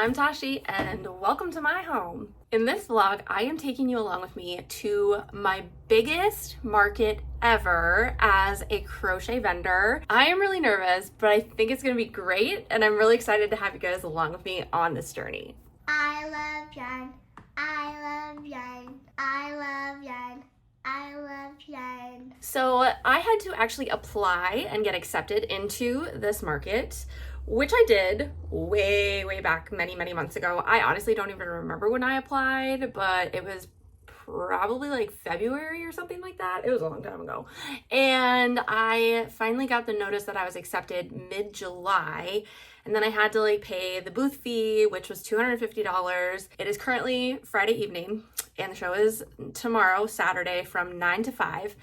I'm Tashi and welcome to my home. In this vlog, I am taking you along with me to my biggest market ever as a crochet vendor. I am really nervous, but I think it's gonna be great and I'm really excited to have you guys along with me on this journey. I love yarn. I love yarn. I love yarn. I love yarn. So I had to actually apply and get accepted into this market, which I did way back many months ago. I honestly don't even remember when I applied, but it was probably like February or something like that. It was a long time ago. And I finally got the notice that I was accepted mid-July. And then I had to pay the booth fee, which was $250. It is currently Friday evening and the show is tomorrow, Saturday from 9 to 5.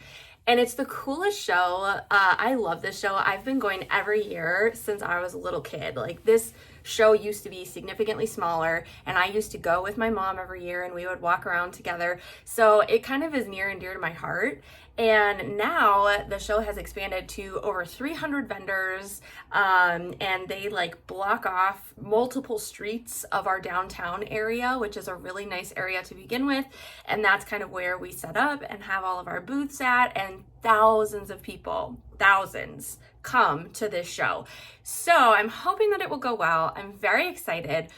And it's the coolest show. I love this show. I've been going every year since I was a little kid. This show used to be significantly smaller and I used to go with my mom every year and we would walk around together. So it kind of is near and dear to my heart. And now the show has expanded to over 300 vendors and they block off multiple streets of our downtown area, which is a really nice area to begin with. And that's kind of where we set up and have all of our booths at, and thousands of people, thousands, come to this show. So I'm hoping that it will go well. I'm very excited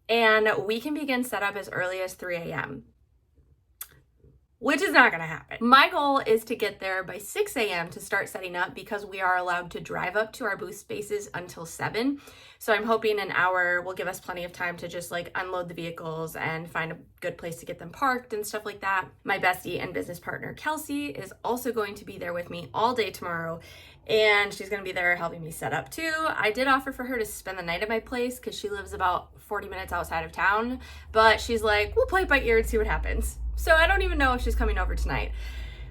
and we can begin setup as early as 3 a.m. which is not gonna happen. My goal is to get there by 6 a.m. to start setting up because we are allowed to drive up to our booth spaces until 7. So I'm hoping an hour will give us plenty of time to just unload the vehicles and find a good place to get them parked and stuff like that. My bestie and business partner, Kelsey, is also going to be there with me all day tomorrow. And she's gonna be there helping me set up too. I did offer for her to spend the night at my place because she lives about 40 minutes outside of town, but she's like, we'll play it by ear and see what happens. So I don't even know if she's coming over tonight,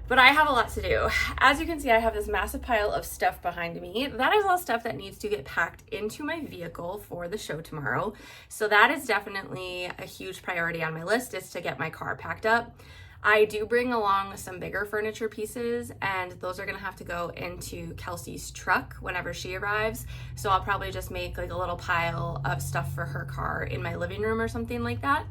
but I have a lot to do. As you can see, I have this massive pile of stuff behind me. That is all stuff that needs to get packed into my vehicle for the show tomorrow. So that is definitely a huge priority on my list, is to get my car packed up. I do bring along some bigger furniture pieces and those are gonna have to go into Kelsey's truck whenever she arrives. So I'll probably just make a little pile of stuff for her car in my living room or something like that.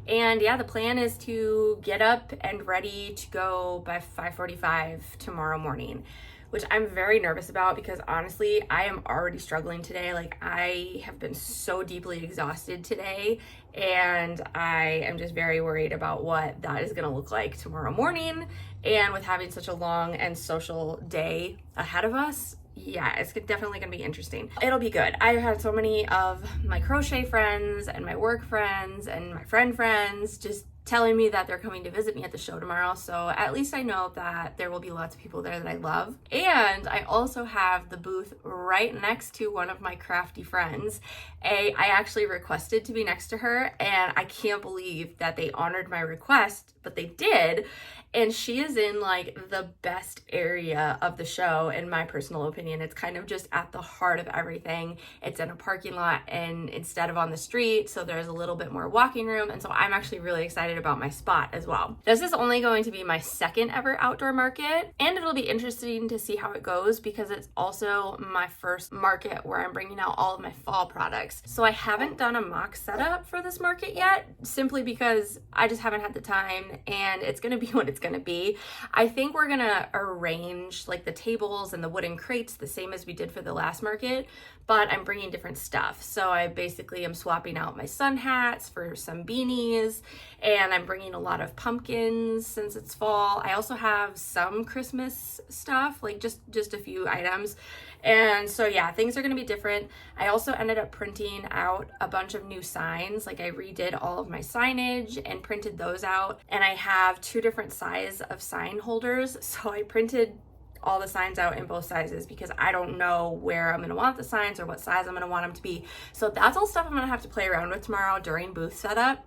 And yeah, the plan is to get up and ready to go by 5:45 tomorrow morning, which I'm very nervous about because honestly, I am already struggling today. I have been so deeply exhausted today and I am just very worried about what that is gonna look like tomorrow morning. And with having such a long and social day ahead of us, yeah, it's definitely gonna be interesting. It'll be good. I've had so many of my crochet friends and my work friends and my friends just telling me that they're coming to visit me at the show tomorrow. So at least I know that there will be lots of people there that I love. And I also have the booth right next to one of my crafty friends. I actually requested to be next to her and I can't believe that they honored my request, but they did. And she is in the best area of the show, in my personal opinion. It's kind of just at the heart of everything. It's in a parking lot and instead of on the street, so there's a little bit more walking room. And so I'm actually really excited about my spot as well. This is only going to be my second ever outdoor market, and it'll be interesting to see how it goes because it's also my first market where I'm bringing out all of my fall products. So I haven't done a mock setup for this market yet, simply because I just haven't had the time and it's gonna be what it's gonna be. I think we're gonna arrange the tables and the wooden crates the same as we did for the last market, but I'm bringing different stuff. So I basically am swapping out my sun hats for some beanies, and I'm bringing a lot of pumpkins since it's fall. I also have some Christmas stuff, just a few items. And so yeah, things are gonna be different. I also ended up printing out a bunch of new signs. I redid all of my signage and printed those out. And I have 2 different sizes of sign holders. So I printed all the signs out in both sizes because I don't know where I'm gonna want the signs or what size I'm gonna want them to be. So that's all stuff I'm gonna have to play around with tomorrow during booth setup,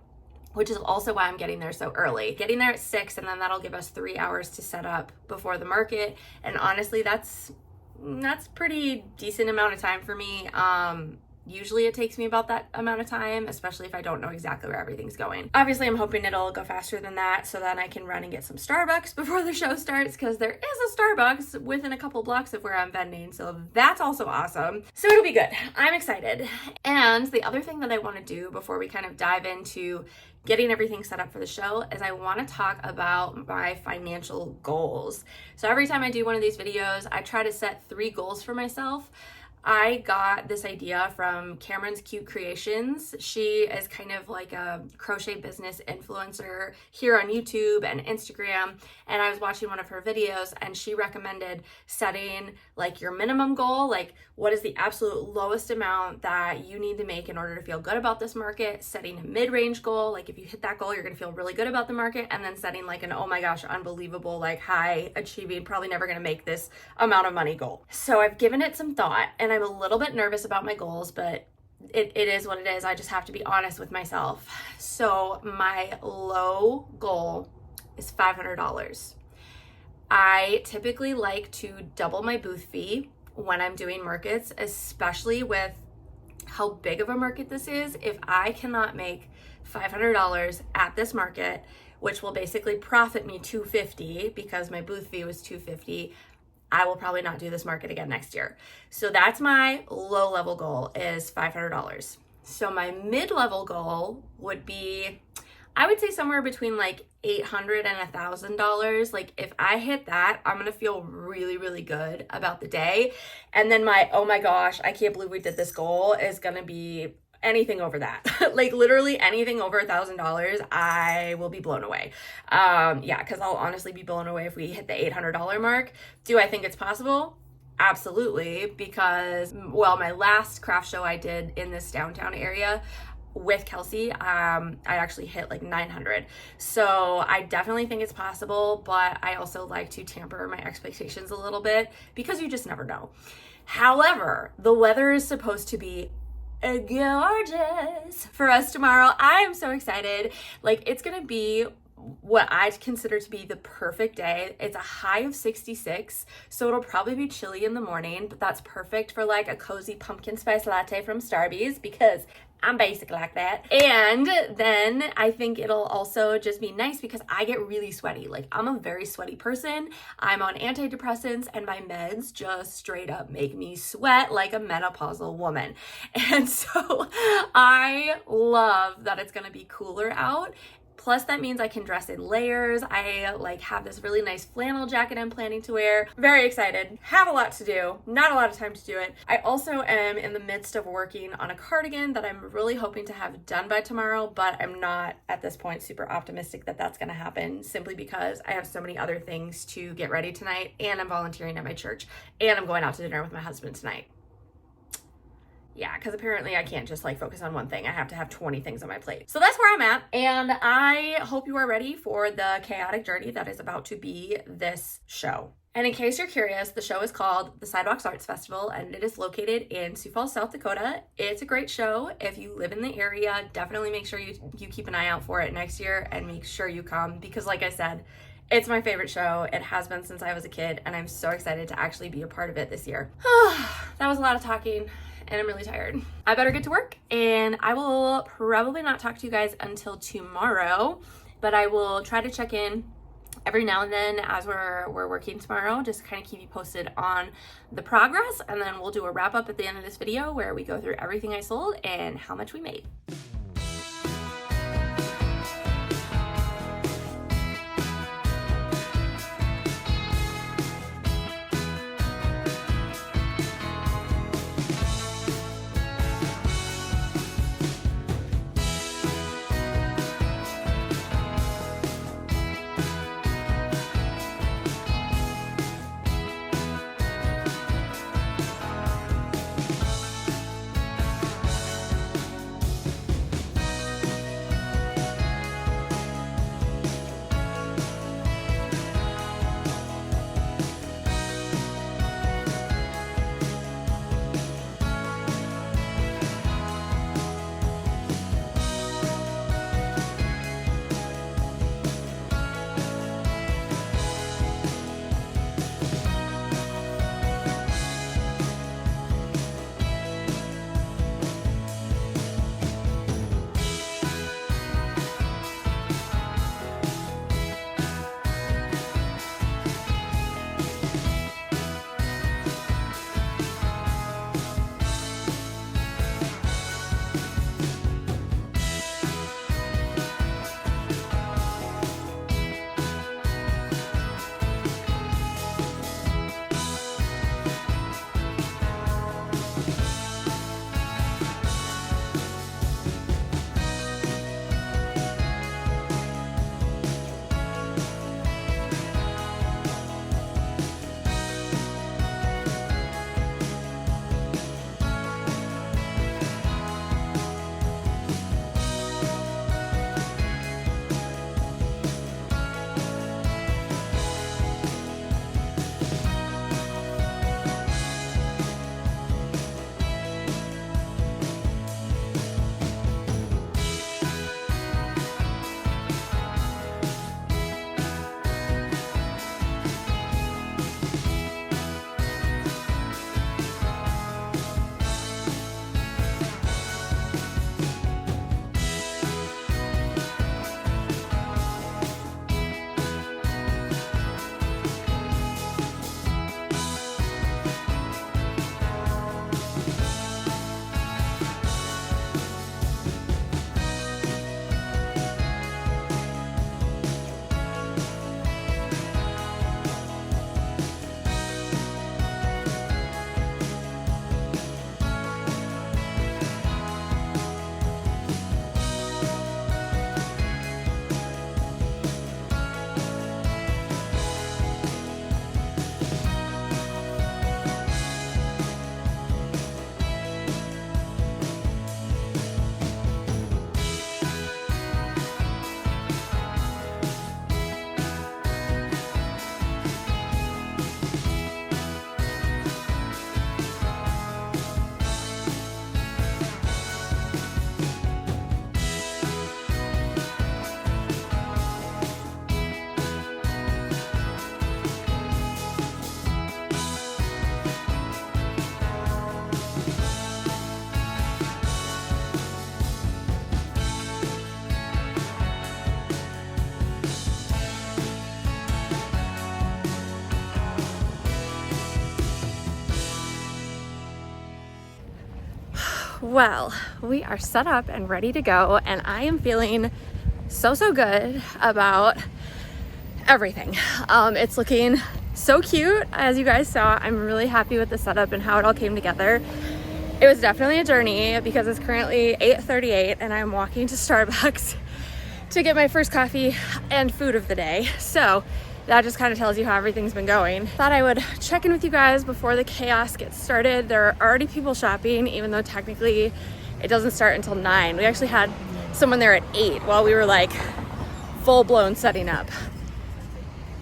which is also why I'm getting there so early. Getting there at 6 and then that'll give us 3 hours to set up before the market. And honestly, that's pretty decent amount of time for me. Usually it takes me about that amount of time, especially if I don't know exactly where everything's going. Obviously, I'm hoping it'll go faster than that so then I can run and get some Starbucks before the show starts, because there is a Starbucks within a couple blocks of where I'm vending, so that's also awesome. So it'll be good. I'm excited. And the other thing that I want to do before we kind of dive into getting everything set up for the show is I want to talk about my financial goals. So every time I do one of these videos, I try to set 3 goals for myself. I got this idea from Cameron's Cute Creations. She is kind of like a crochet business influencer here on YouTube and Instagram. And I was watching one of her videos and she recommended setting like your minimum goal, like what is the absolute lowest amount that you need to make in order to feel good about this market, setting a mid-range goal, like if you hit that goal, you're gonna feel really good about the market, and then setting like an, oh my gosh, unbelievable, like high achieving, probably never gonna make this amount of money goal. So I've given it some thought and I'm a little bit nervous about my goals, but it is what it is. I just have to be honest with myself. So my low goal is $500. I typically like to double my booth fee when I'm doing markets, especially with how big of a market this is. If I cannot make $500 at this market, which will basically profit me $250 because my booth fee was $250, I will probably not do this market again next year. So that's my low level goal, is $500. So my mid-level goal would be, I would say somewhere between like $800 and $1,000. Like if I hit that, I'm gonna feel really, really good about the day. And then my, oh my gosh, I can't believe we did this goal is gonna be anything over that. Like literally anything over $1,000, I will be blown away. Yeah, because I'll honestly be blown away if we hit the $800 mark. Do I think it's possible? Absolutely, because, well, my last craft show I did in this downtown area with Kelsey, I actually hit like 900. So I definitely think it's possible, but I also like to tamper my expectations a little bit because you just never know. However, the weather is supposed to be gorgeous for us tomorrow. I am so excited. Like it's gonna be what I consider to be the perfect day. It's a high of 66, so it'll probably be chilly in the morning, but that's perfect for like a cozy pumpkin spice latte from Starbucks because I'm basic like that. And then I think it'll also just be nice because I get really sweaty. Like I'm a very sweaty person. I'm on antidepressants and my meds just straight up make me sweat like a menopausal woman. And so I love that it's gonna be cooler out. Plus that means I can dress in layers. I like have this really nice flannel jacket I'm planning to wear. Very excited. Have a lot to do. Not a lot of time to do it. I also am in the midst of working on a cardigan that I'm really hoping to have done by tomorrow, but I'm not at this point super optimistic that that's going to happen simply because I have so many other things to get ready tonight, and I'm volunteering at my church, and I'm going out to dinner with my husband tonight. Yeah, because apparently I can't just like focus on one thing. I have to have 20 things on my plate. So that's where I'm at. And I hope you are ready for the chaotic journey that is about to be this show. And in case you're curious, the show is called the Sidewalks Arts Festival, and it is located in Sioux Falls, South Dakota. It's a great show. If you live in the area, definitely make sure you keep an eye out for it next year and make sure you come because like I said, it's my favorite show. It has been since I was a kid, and I'm so excited to actually be a part of it this year. That was a lot of talking. And I'm really tired. I better get to work, and I will probably not talk to you guys until tomorrow, but I will try to check in every now and then as we're working tomorrow, just to kind of keep you posted on the progress, and then we'll do a wrap up at the end of this video where we go through everything I sold and how much we made. Well, we are set up and ready to go, and I am feeling so good about everything. It's looking so cute, as you guys saw. I'm really happy with the setup and how it all came together. It was definitely a journey because it's currently 8:38 and I'm walking to Starbucks to get my first coffee and food of the day. So that just kind of tells you how everything's been going. Thought I would check in with you guys before the chaos gets started. There are already people shopping, even though technically it doesn't start until 9. We actually had someone there at 8 while we were like full-blown setting up.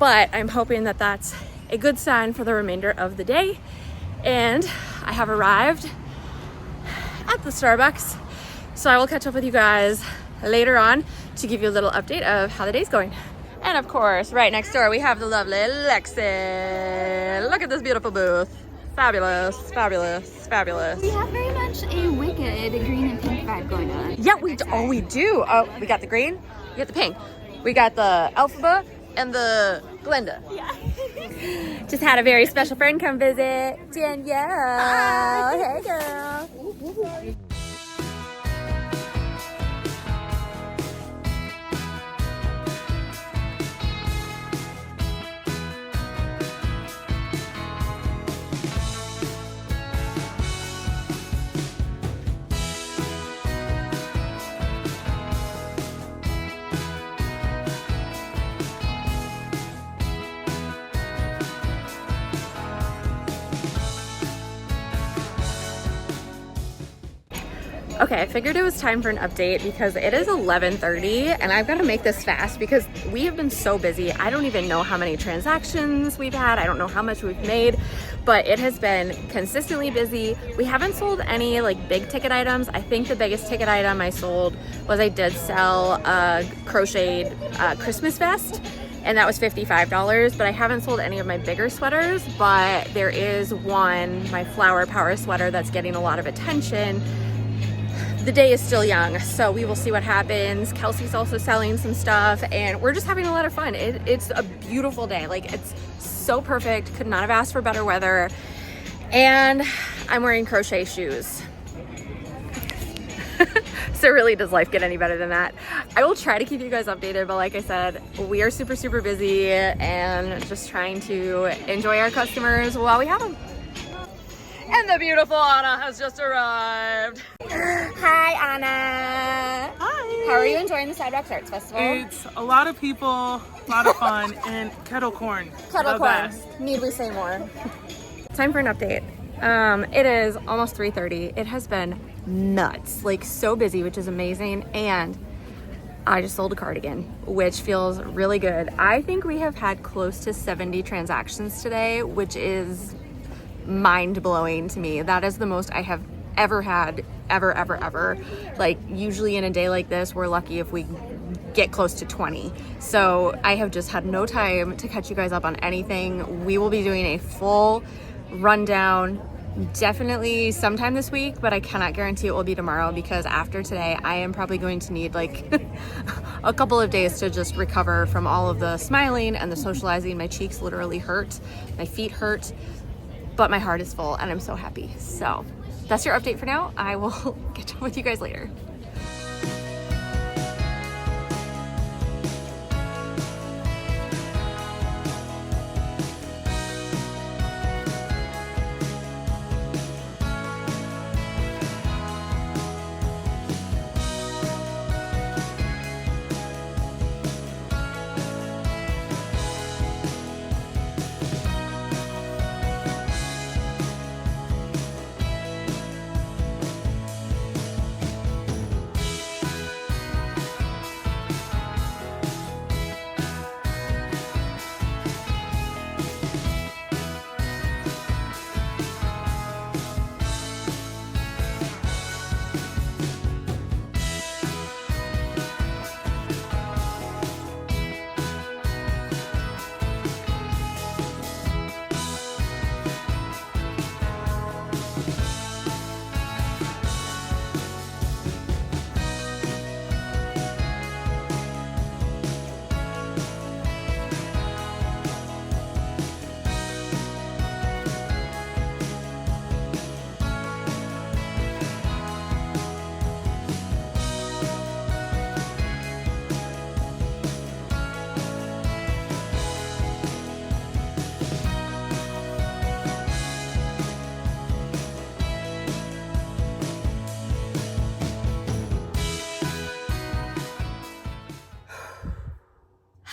But I'm hoping that that's a good sign for the remainder of the day. And I have arrived at the Starbucks, so I will catch up with you guys later on to give you a little update of how the day's going. And of course, right next door we have the lovely Lexi. Look at this beautiful booth. Fabulous, fabulous, fabulous. We have very much a wicked green and pink vibe going on. Yeah, we do. Oh, we got the green, we got the pink, we got the Alphaba and the Glenda. Yeah. Just had a very special friend come visit, Danielle. Hi. Hey, girl. Okay, I figured it was time for an update because it is 11:30 and I've got to make this fast because we have been so busy. I don't even know how many transactions we've had. I don't know how much we've made, but it has been consistently busy. We haven't sold any like big ticket items. I think the biggest ticket item I sold was I did sell a crocheted Christmas vest, and that was $55, but I haven't sold any of my bigger sweaters. But there is one, my flower power sweater, that's getting a lot of attention. The day is still young, so we will see what happens. Kelsey's also selling some stuff, and we're just having a lot of fun. It's a beautiful day. Like, it's so perfect. Could not have asked for better weather. And I'm wearing crochet shoes. So really, does life get any better than that? I will try to keep you guys updated, but like I said, we are super busy and just trying to enjoy our customers while we have them. And the beautiful Anna has just arrived. Hi, Anna. Hi. How are you enjoying the Sidewalk Arts Festival? It's a lot of people, a lot of fun, and kettle corn. Kettle the corn. best. Need we say more? Time for an update. It is almost 3:30. It has been nuts, like so busy, which is amazing. And I just sold a cardigan, which feels really good. I think we have had close to 70 transactions today, which is mind-blowing to me. That is the most I have ever had, ever. Like, usually in a day like this, we're lucky if we get close to 20. So I have just had no time to catch you guys up on anything. We will be doing a full rundown definitely sometime this week, but I cannot guarantee it will be tomorrow because after today I am probably going to need like a couple of days to just recover from all of the smiling and the socializing. My cheeks literally hurt, my feet hurt, but my heart is full and I'm so happy. So that's your update for now. I will get on with you guys later.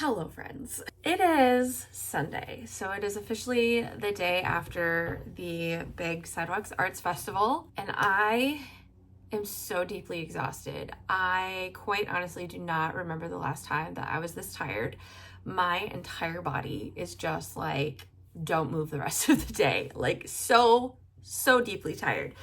Hello friends. It is Sunday, so it is officially the day after the big Sidewalks Arts Festival, and I am so deeply exhausted. I quite honestly do not remember the last time that I was this tired. My entire body is just like, don't move the rest of the day. Like so deeply tired.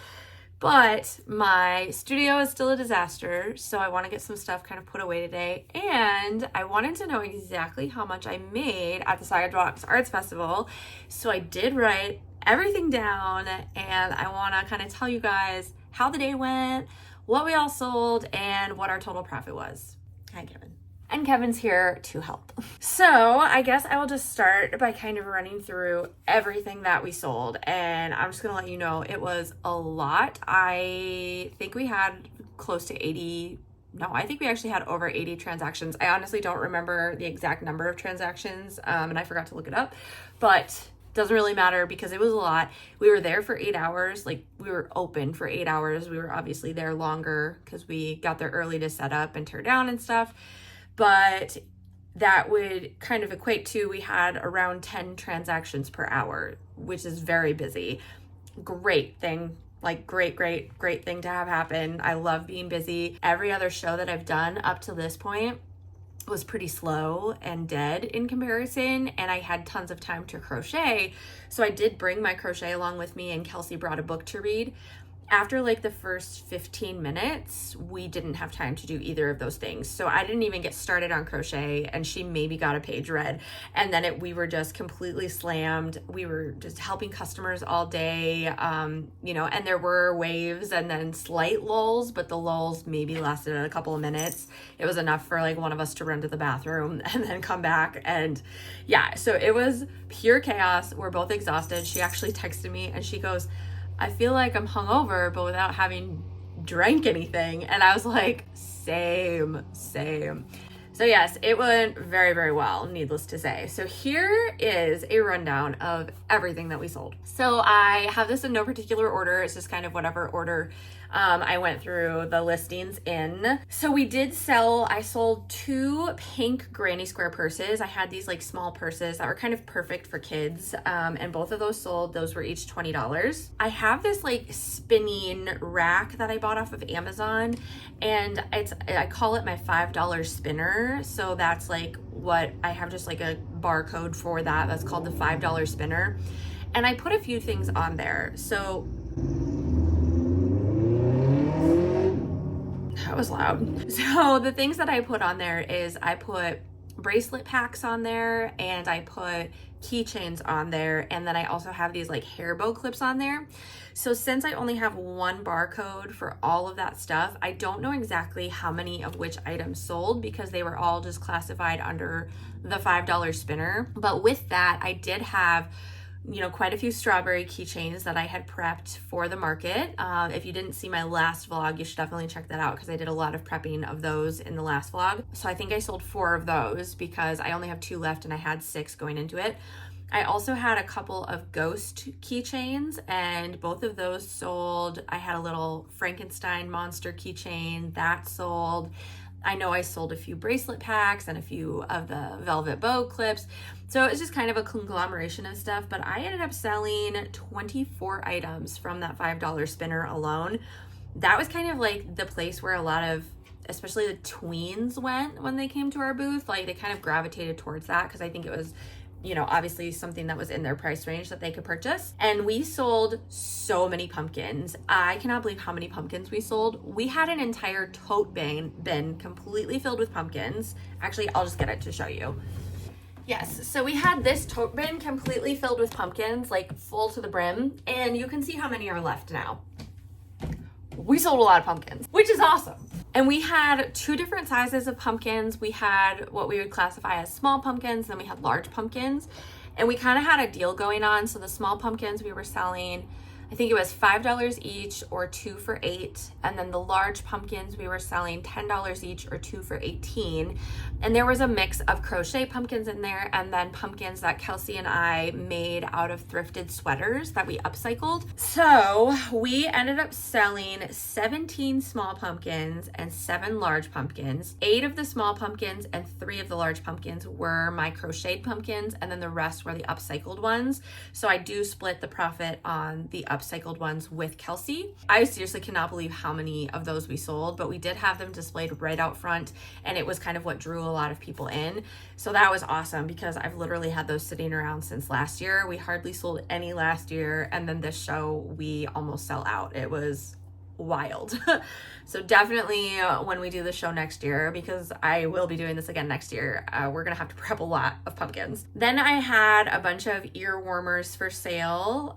But my studio is still a disaster, so I want to get some stuff kind of put away today. And I wanted to know exactly how much I made at the Sidewalks Arts Festival. So I did write everything down, and I want to kind of tell you guys how the day went, what we all sold, and what our total profit was. Hi, Kevin. And Kevin's here to help. So I guess I will just start by kind of running through everything that we sold, and I'm just gonna let you know it was a lot. I think we had close to 80, no, I think we actually had over 80 transactions. I honestly don't remember the exact number of transactions, and I forgot to look it up, but doesn't really matter because it was a lot. We were there for 8 hours. Like, we were open for 8 hours. We were obviously there longer because we got there early to set up and tear down and stuff. But that would kind of equate to, we had around 10 transactions per hour, which is very busy. Great thing, like great thing to have happen. I love being busy. Every other show that I've done up to this point was pretty slow and dead in comparison, and I had tons of time to crochet. So I did bring my crochet along with me, and Kelsey brought a book to read. After like the first 15 minutes, we didn't have time to do either of those things. So I didn't even get started on crochet, and she maybe got a page read. And then we were just completely slammed. We were just helping customers all day, you know, and there were waves and then slight lulls, but the lulls maybe lasted a couple of minutes. It was enough for like one of us to run to the bathroom and then come back. And yeah, so it was pure chaos. We're both exhausted. She actually texted me and she goes, I feel like I'm hungover, but without having drank anything. And I was like, same. So yes, it went very well, needless to say. So here is a rundown of everything that we sold. So I have this in no particular order. It's just kind of whatever order I went through the listings in. So we did sell, I sold 2 pink granny square purses. I had these like small purses that were kind of perfect for kids, and both of those sold. Those were each $20. I have this like spinning rack that I bought off of Amazon, and I call it my $5 spinner. So that's like what I have, just like a barcode for that. That's called the $5 spinner. And I put a few things on there. So that was loud. So the things that I put on there is I put bracelet packs on there, and I put keychains on there, and then I also have these like hair bow clips on there. So since I only have one barcode for all of that stuff, I don't know exactly how many of which items sold because they were all just classified under the $5 spinner. But with that, I did have, you know, quite a few strawberry keychains that I had prepped for the market. If you didn't see my last vlog, you should definitely check that out because I did a lot of prepping of those in the last vlog. So I think I sold 4 of those because I only have 2 left and I had 6 going into it. I also had a couple of ghost keychains, and both of those sold. I had a little Frankenstein monster keychain that sold. I know I sold a few bracelet packs and a few of the velvet bow clips. So it's just kind of a conglomeration of stuff, but I ended up selling 24 items from that $5 spinner alone. That was kind of like the place where a lot of, especially the tweens, went when they came to our booth. Like, they kind of gravitated towards that because I think it was, you know, obviously something that was in their price range that they could purchase. And we sold so many pumpkins. I cannot believe how many pumpkins we sold. We had an entire tote bin completely filled with pumpkins. Actually, I'll just get it to show you. Yes, so we had this tote bin completely filled with pumpkins, like full to the brim, and you can see how many are left now. We sold a lot of pumpkins, which is awesome. And we had 2 different sizes of pumpkins. We had what we would classify as small pumpkins, then we had large pumpkins. And we kind of had a deal going on. So the small pumpkins we were selling I think it was $5 each or 2 for $8. And then the large pumpkins we were selling $10 each or 2 for $18. And there was a mix of crochet pumpkins in there and then pumpkins that Kelsey and I made out of thrifted sweaters that we upcycled. So we ended up selling 17 small pumpkins and 7 large pumpkins. 8 of the small pumpkins and 3 of the large pumpkins were my crocheted pumpkins, and then the rest were the upcycled ones. So I do split the profit on the upcycled ones with Kelsey. I seriously cannot believe how many of those we sold, but we did have them displayed right out front, and it was kind of what drew a lot of people in. So that was awesome because I've literally had those sitting around since last year. We hardly sold any last year, and then this show we almost sell out. It was wild. So definitely when we do the show next year, because I will be doing this again next year, we're gonna have to prep a lot of pumpkins. Then I had a bunch of ear warmers for sale,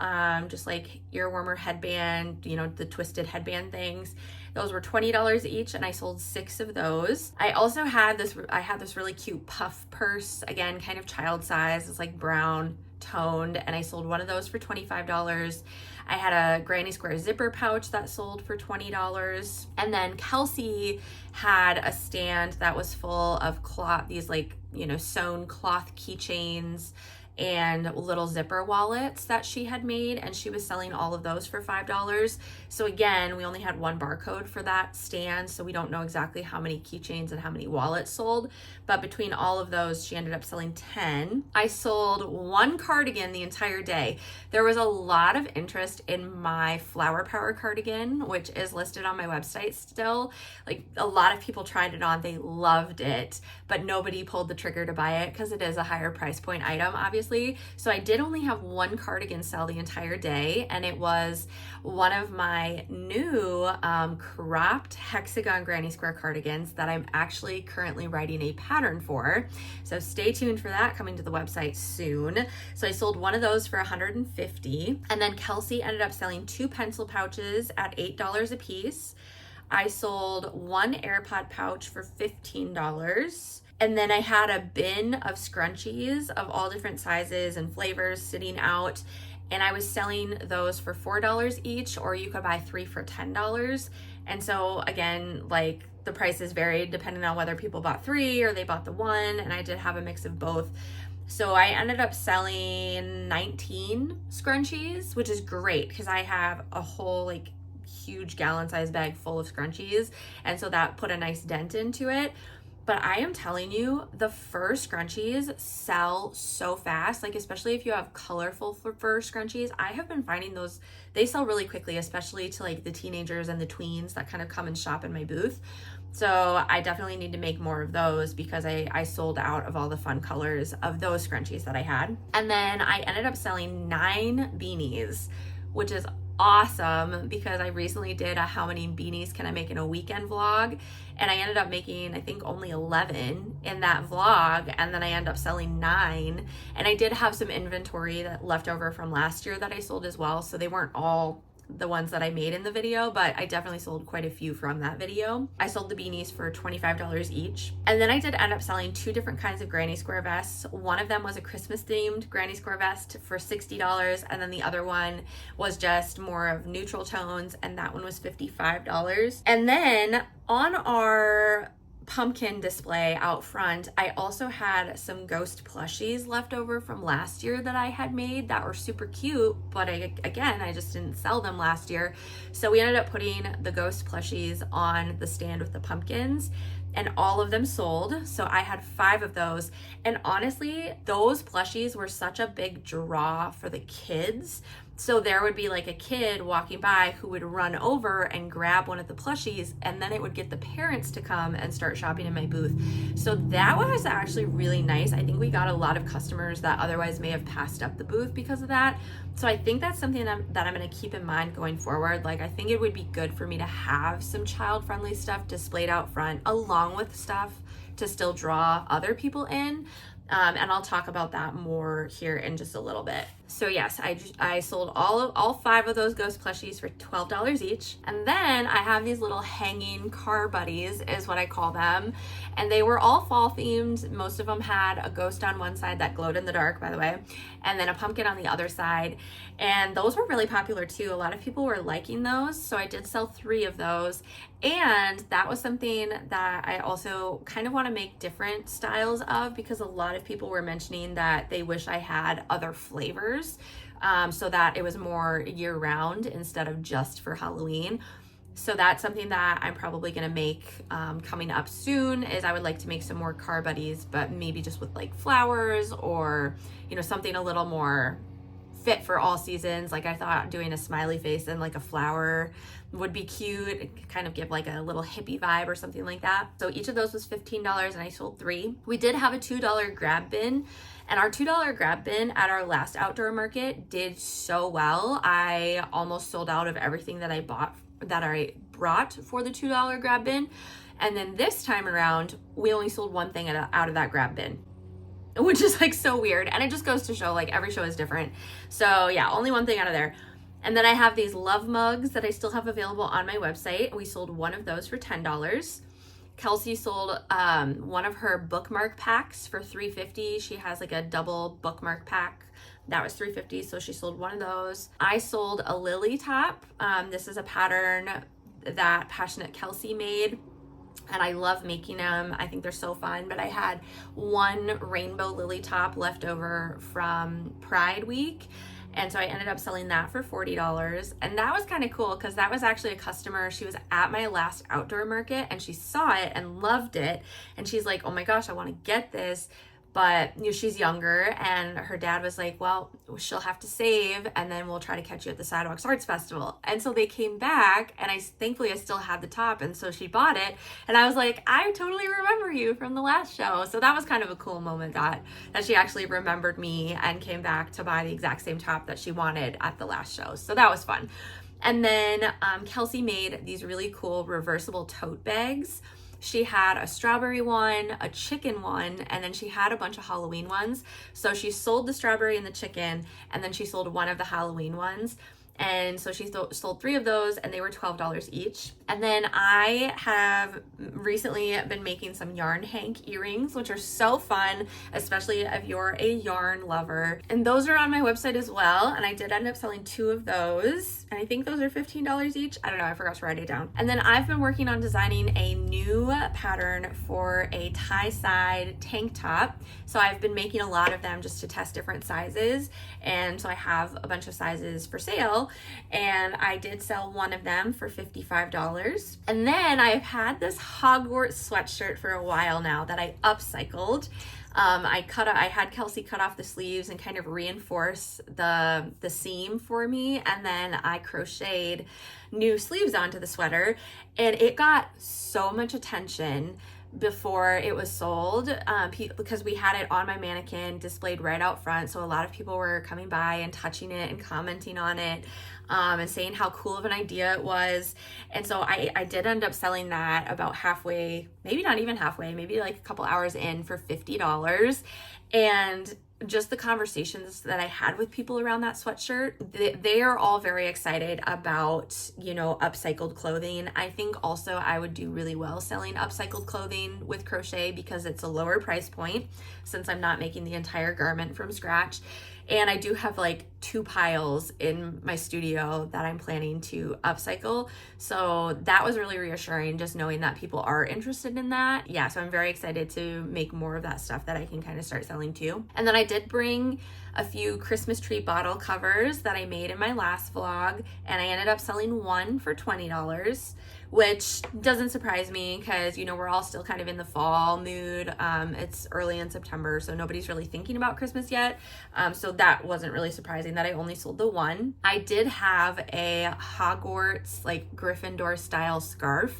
just like ear warmer headband, you know, the twisted headband things. Those were $20 each, and I sold 6 of those. I also had this really cute puff purse, again, kind of child size. It's like brown toned, and I sold one of those for $25. I had a granny square zipper pouch that sold for $20. And then Kelsey had a stand that was full of cloth, these like, you know, sewn cloth keychains and little zipper wallets that she had made, and she was selling all of those for $5. So again, we only had one barcode for that stand, so we don't know exactly how many keychains and how many wallets sold, but between all of those, she ended up selling 10. I sold 1 cardigan the entire day. There was a lot of interest in my Flower Power cardigan, which is listed on my website still. Like, a lot of people tried it on, they loved it, but nobody pulled the trigger to buy it because it is a higher price point item, obviously. So I did only have 1 cardigan sell the entire day, and it was one of my new cropped hexagon granny square cardigans that I'm actually currently writing a pattern for. So stay tuned for that coming to the website soon. So I sold one of those for $150, and then Kelsey ended up selling 2 pencil pouches at $8 a piece. I sold 1 AirPod pouch for $15. And then I had a bin of scrunchies of all different sizes and flavors sitting out, and I was selling those for $4 each, or you could buy 3 for $10. And so again, like, the prices varied depending on whether people bought 3 or they bought the 1, and I did have a mix of both. So I ended up selling 19 scrunchies, which is great because I have a whole like huge gallon size bag full of scrunchies, and so that put a nice dent into it. But I am telling you, the fur scrunchies sell so fast, like especially if you have colorful fur scrunchies. I have been finding those, they sell really quickly, especially to like the teenagers and the tweens that kind of come and shop in my booth. So I definitely need to make more of those because I sold out of all the fun colors of those scrunchies that I had. And then I ended up selling 9 beanies, which is awesome because I recently did a how many beanies can I make in a weekend vlog, and I ended up making I think only 11 in that vlog, and then I ended up selling 9, and I did have some inventory that left over from last year that I sold as well, so they weren't all the ones that I made in the video, but I definitely sold quite a few from that video. I sold the beanies for $25 each. And then I did end up selling 2 different kinds of granny square vests. One of them was a Christmas themed granny square vest for $60, and then the other one was just more of neutral tones, and that one was $55. And then on our pumpkin display out front, I also had some ghost plushies left over from last year that I had made that were super cute, but I just didn't sell them last year. So we ended up putting the ghost plushies on the stand with the pumpkins, and all of them sold. So I had 5 of those, and honestly, those plushies were such a big draw for the kids. So there would be like a kid walking by who would run over and grab one of the plushies, and then it would get the parents to come and start shopping in my booth. So that was actually really nice. I think we got a lot of customers that otherwise may have passed up the booth because of that. So I think that's something that I'm going to keep in mind going forward. Like, I think it would be good for me to have some child-friendly stuff displayed out front along with stuff to still draw other people in. And I'll talk about that more here in just a little bit. So yes, I sold all 5 of those ghost plushies for $12 each. And then I have these little hanging car buddies is what I call them. And they were all fall themed. Most of them had a ghost on one side that glowed in the dark, by the way, and then a pumpkin on the other side. And those were really popular too. A lot of people were liking those. So I did sell 3 of those. And that was something that I also kind of want to make different styles of, because a lot of people were mentioning that they wish I had other flavors, so that it was more year round instead of just for Halloween. So that's something that I'm probably going to make coming up soon, is I would like to make some more car buddies, but maybe just with like flowers, or, you know, something a little more fit for all seasons. Like I thought doing a smiley face and like a flower would be cute, kind of give like a little hippie vibe or something like that. So each of those was $15 and I sold 3. We did have a $2 grab bin, and our $2 grab bin at our last outdoor market did so well. I almost sold out of everything that I brought for the $2 grab bin. And then this time around, we only sold one thing out of that grab bin, which is like so weird. And it just goes to show like every show is different. So yeah, only one thing out of there. And then I have these love mugs that I still have available on my website. We sold one of those for $10. Kelsey sold one of her bookmark packs for $3.50. She has like a double bookmark pack. That was $3.50, so she sold one of those. I sold a lily top. This is a pattern that Passionate Kelsey made, and I love making them. I think they're so fun, but I had one rainbow lily top left over from Pride Week, and so I ended up selling that for $40. And that was kind of cool because that was actually a customer. She was at my last outdoor market and she saw it and loved it. And she's like, oh my gosh, I want to get this. But you know, she's younger, and her dad was like, well, she'll have to save, and then we'll try to catch you at the Sidewalks Arts Festival. And so they came back, and thankfully I still had the top, and so she bought it. And I was like, I totally remember you from the last show. So that was kind of a cool moment that she actually remembered me and came back to buy the exact same top that she wanted at the last show. So that was fun. And then Kelsey made these really cool reversible tote bags. She had a strawberry one, a chicken one, and then she had a bunch of Halloween ones. So she sold the strawberry and the chicken, and then she sold one of the Halloween ones. And so she sold 3 of those, and they were $12 each. And then I have recently been making some yarn hank earrings, which are so fun, especially if you're a yarn lover. And those are on my website as well. And I did end up selling 2 of those. And I think those are $15 each. I don't know, I forgot to write it down. And then I've been working on designing a new pattern for a tie side tank top. So I've been making a lot of them just to test different sizes. And so I have a bunch of sizes for sale. And I did sell one of them for $55. And then I've had this Hogwarts sweatshirt for a while now that I upcycled. I had Kelsey cut off the sleeves and kind of reinforce the seam for me, and then I crocheted new sleeves onto the sweater, and it got so much attention before it was sold, because we had it on my mannequin displayed right out front. So a lot of people were coming by and touching it and commenting on it, and saying how cool of an idea it was. And so I did end up selling that about halfway, maybe not even halfway, maybe like a couple hours in, for $50. And just the conversations that I had with people around that sweatshirt, they are all very excited about, you know, upcycled clothing. I think also I would do really well selling upcycled clothing with crochet because it's a lower price point since I'm not making the entire garment from scratch. And I do have like 2 piles in my studio that I'm planning to upcycle. So that was really reassuring, just knowing that people are interested in that. Yeah, so I'm very excited to make more of that stuff that I can kind of start selling too. And then I did bring a few Christmas tree bottle covers that I made in my last vlog, and I ended up selling one for $20, which doesn't surprise me because, you know, we're all still kind of in the fall mood. It's early in September, so nobody's really thinking about Christmas yet. So that wasn't really surprising that I only sold the one. I did have a Hogwarts, like Gryffindor style scarf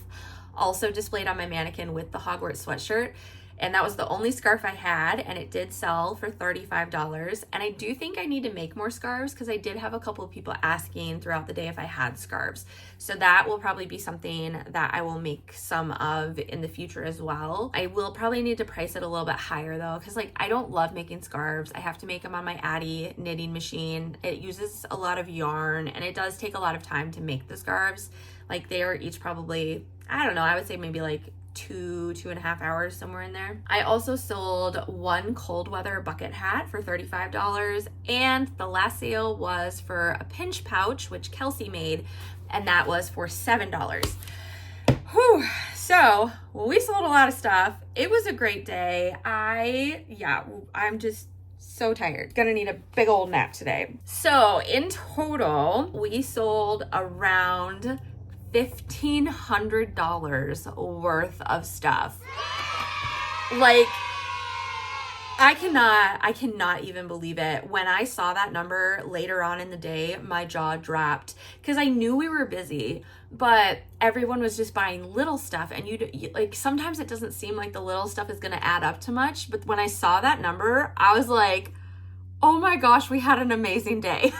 also displayed on my mannequin with the Hogwarts sweatshirt. And that was the only scarf I had, and it did sell for $35. And I do think I need to make more scarves because I did have a couple of people asking throughout the day if I had scarves. So that will probably be something that I will make some of in the future as well. I will probably need to price it a little bit higher though, because like I don't love making scarves. I have to make them on my Addie knitting machine. It uses a lot of yarn and it does take a lot of time to make the scarves. Like they are each probably, I don't know, I would say maybe like 2.5 hours, somewhere in there. I also sold one cold weather bucket hat for $35, and the last sale was for a pinch pouch, which Kelsey made, and that was for $7. Whew. So we sold a lot of stuff. It was a great day. I'm just so tired. Gonna need a big old nap today. So in total, we sold around $1,500 worth of stuff. Like, I cannot even believe it. When I saw that number later on in the day, my jaw dropped because I knew we were busy, but everyone was just buying little stuff, and you like, sometimes it doesn't seem like the little stuff is going to add up to much, but when I saw that number, I was like, oh my gosh, we had an amazing day.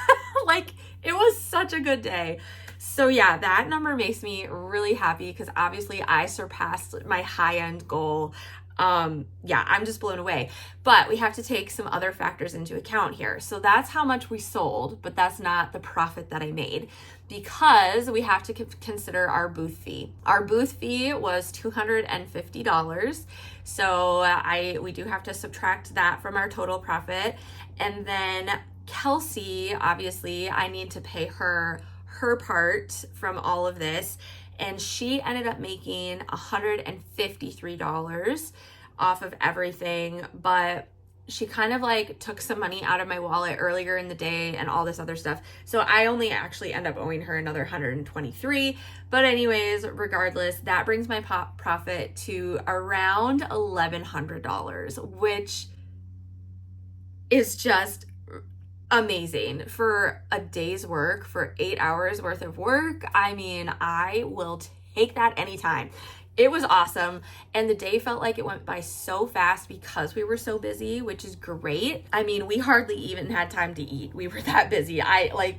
Like, it was such a good day. So yeah, that number makes me really happy because obviously I surpassed my high-end goal. I'm just blown away. But we have to take some other factors into account here. So that's how much we sold, but that's not the profit that I made, because we have to consider our booth fee. Our booth fee was $250. So we do have to subtract that from our total profit. And then Kelsey, obviously, I need to pay her part from all of this, and she ended up making $153 off of everything, but she kind of like took some money out of my wallet earlier in the day and all this other stuff, so I only actually end up owing her another $123. But anyways, regardless, that brings my profit to around $1,100, which is just amazing for a day's work, for 8 hours worth of work. I mean, I will take that anytime. It was awesome, and the day felt like it went by so fast because we were so busy, which is great. I mean, we hardly even had time to eat. We were that busy.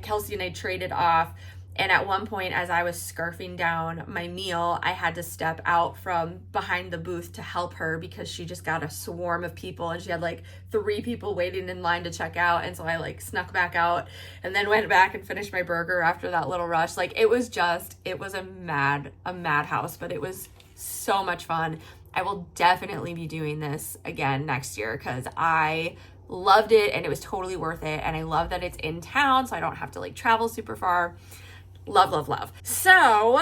Kelsey and I traded off, and at one point, as I was scarfing down my meal, I had to step out from behind the booth to help her because she just got a swarm of people, and she had like 3 people waiting in line to check out. And so I like snuck back out and then went back and finished my burger after that little rush. Like, it was a madhouse, but it was so much fun. I will definitely be doing this again next year because I loved it and it was totally worth it. And I love that it's in town, so I don't have to like travel super far. Love, love, love. So,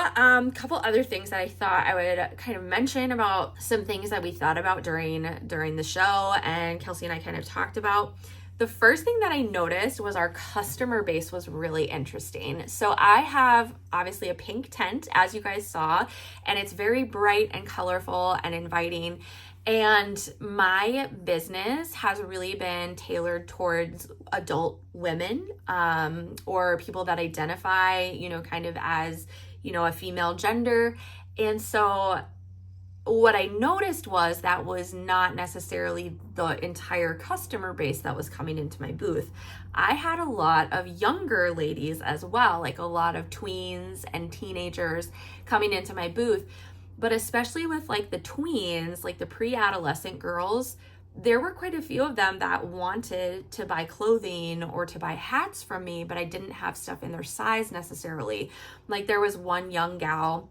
couple other things that I thought I would kind of mention about some things that we thought about during the show, and Kelsey and I kind of talked about. The first thing that I noticed was our customer base was really interesting. So I have obviously a pink tent, as you guys saw, and it's very bright and colorful and inviting. And my business has really been tailored towards adult women, or people that identify, kind of as, a female gender. And so what I noticed was that was not necessarily the entire customer base that was coming into my booth. I had a lot of younger ladies as well, like a lot of tweens and teenagers coming into my booth. But especially with like the tweens, like the pre-adolescent girls, there were quite a few of them that wanted to buy clothing or to buy hats from me, but I didn't have stuff in their size necessarily. Like, there was one young gal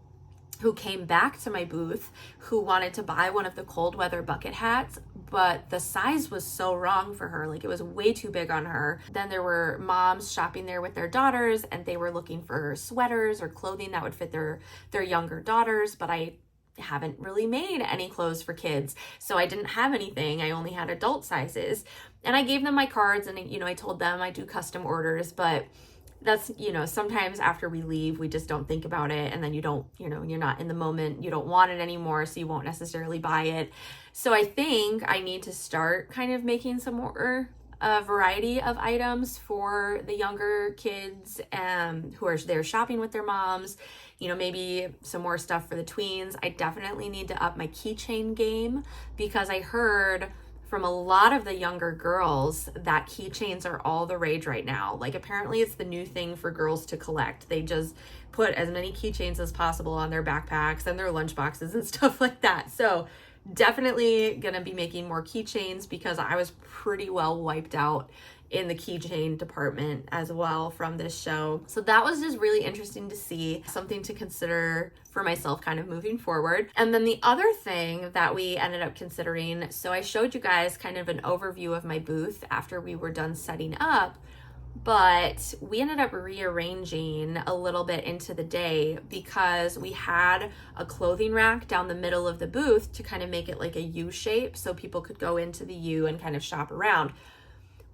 who came back to my booth who wanted to buy one of the cold weather bucket hats, but the size was so wrong for her. Like, it was way too big on her. Then there were moms shopping there with their daughters, and they were looking for sweaters or clothing that would fit their younger daughters, but I haven't really made any clothes for kids, so I didn't have anything. I only had adult sizes, and I gave them my cards, and I told them I do custom orders, but that's, sometimes after we leave, we just don't think about it, and then you don't, you're not in the moment, you don't want it anymore, so you won't necessarily buy it. So I think I need to start kind of making some more variety of items for the younger kids who are there shopping with their moms. you know, maybe some more stuff for the tweens. I definitely need to up my keychain game because I heard from a lot of the younger girls that keychains are all the rage right now. Like apparently it's the new thing for girls to collect. They just put as many keychains as possible on their backpacks and their lunch boxes and stuff like that. So definitely gonna be making more keychains because I was pretty well wiped out in the keychain department as well from this show. So that was just really interesting to see, something to consider for myself kind of moving forward. And then the other thing that we ended up considering, so I showed you guys kind of an overview of my booth after we were done setting up, but we ended up rearranging a little bit into the day because we had a clothing rack down the middle of the booth to kind of make it like a U shape so people could go into the U and kind of shop around.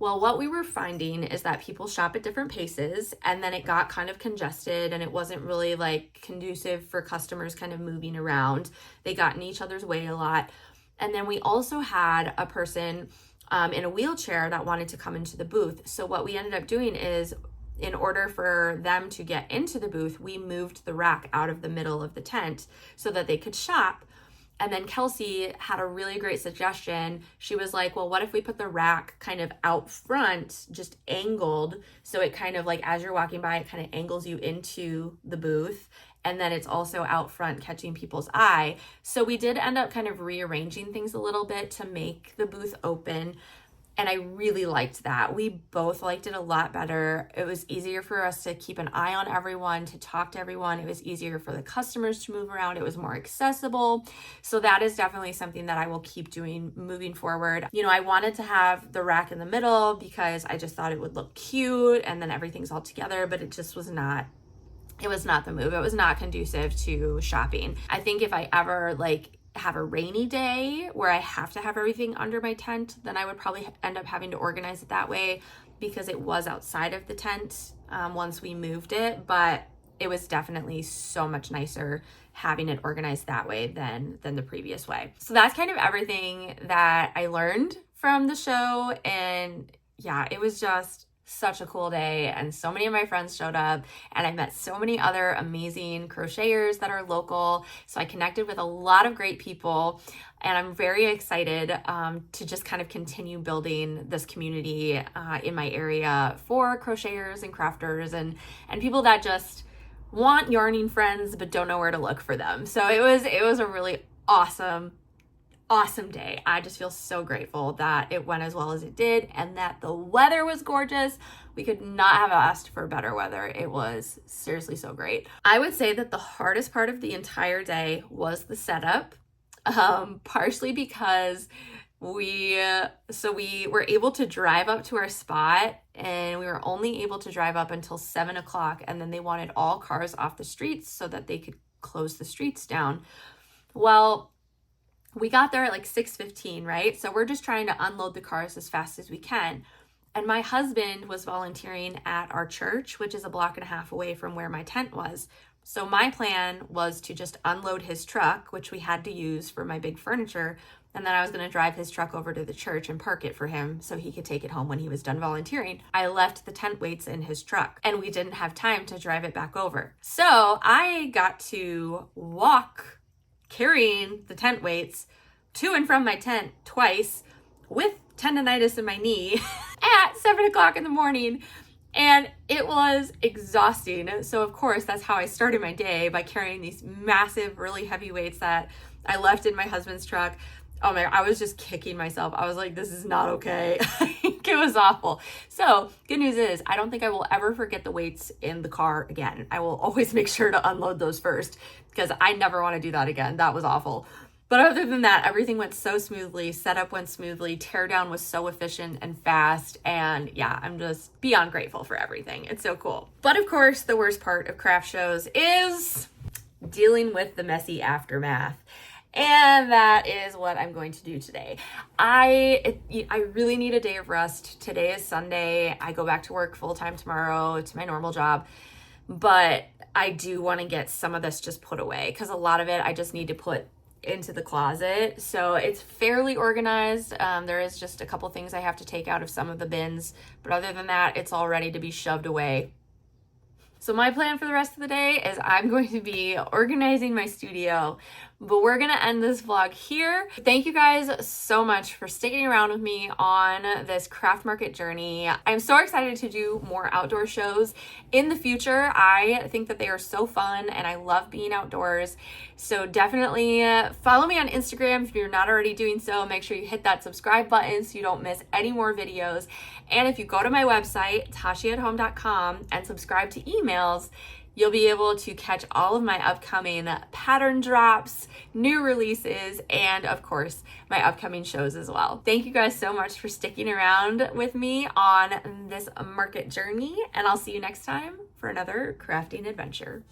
Well, what we were finding is that people shop at different paces and then it got kind of congested and it wasn't really like conducive for customers kind of moving around. They got in each other's way a lot. And then we also had a person in a wheelchair that wanted to come into the booth. So what we ended up doing is, in order for them to get into the booth, we moved the rack out of the middle of the tent so that they could shop. And then Kelsey had a really great suggestion. She was like, well, what if we put the rack kind of out front, just angled, so it kind of like, as you're walking by, it kind of angles you into the booth. And then it's also out front catching people's eye. So we did end up kind of rearranging things a little bit to make the booth open. And I really liked that. We both liked it a lot better. It was easier for us to keep an eye on everyone, to talk to everyone. It was easier for the customers to move around. It was more accessible. So that is definitely something that I will keep doing moving forward. You know, I wanted to have the rack in the middle because I just thought it would look cute and then everything's all together, but it just was not. It was not the move. It was not conducive to shopping. I think if I ever have a rainy day where I have to have everything under my tent, then I would probably end up having to organize it that way because it was outside of the tent once we moved it, but it was definitely so much nicer having it organized that way than the previous way. So that's kind of everything that I learned from the show. And yeah, it was just such a cool day, and so many of my friends showed up, and I met so many other amazing crocheters that are local. So I connected with a lot of great people, and I'm very excited to just kind of continue building this community in my area for crocheters and crafters and people that just want yarning friends but don't know where to look for them. So it was a really awesome day. I just feel so grateful that it went as well as it did and that the weather was gorgeous. We could not have asked for better weather. It was seriously so great. I would say that the hardest part of the entire day was the setup, partially because we were able to drive up to our spot, and we were only able to drive up until 7 o'clock, and then they wanted all cars off the streets so that they could close the streets down. Well, we got there at like 6:15, right? So we're just trying to unload the cars as fast as we can. And my husband was volunteering at our church, which is a block and a half away from where my tent was. So my plan was to just unload his truck, which we had to use for my big furniture. And then I was going to drive his truck over to the church and park it for him so he could take it home when he was done volunteering. I left the tent weights in his truck and we didn't have time to drive it back over. So I got to walk carrying the tent weights to and from my tent twice with tendonitis in my knee at 7 o'clock in the morning. And it was exhausting. So of course, that's how I started my day, by carrying these massive, really heavy weights that I left in my husband's truck. Oh my, I was just kicking myself. I was like, this is not okay. It was awful. So good news is I don't think I will ever forget the weights in the car again. I will always make sure to unload those first because I never want to do that again. That was awful. But other than that, everything went so smoothly. Setup went smoothly. Teardown was so efficient and fast. And yeah, I'm just beyond grateful for everything. It's so cool. But of course, the worst part of craft shows is dealing with the messy aftermath. And that is what I'm going to do today. I really need a day of rest. Today is Sunday. I go back to work full-time tomorrow. It's my normal job. But I do want to get some of this just put away because a lot of it I just need to put into the closet. So it's fairly organized. There is just a couple things I have to take out of some of the bins. But other than that, it's all ready to be shoved away. So my plan for the rest of the day is I'm going to be organizing my studio, but we're gonna end this vlog here. Thank you guys so much for sticking around with me on this craft market journey. I'm so excited to do more outdoor shows in the future. I think that they are so fun and I love being outdoors. So definitely follow me on Instagram if you're not already doing so. Make sure you hit that subscribe button so you don't miss any more videos. And if you go to my website, tashiathome.com, and subscribe to emails, you'll be able to catch all of my upcoming pattern drops, new releases, and of course, my upcoming shows as well. Thank you guys so much for sticking around with me on this market journey, and I'll see you next time for another crafting adventure.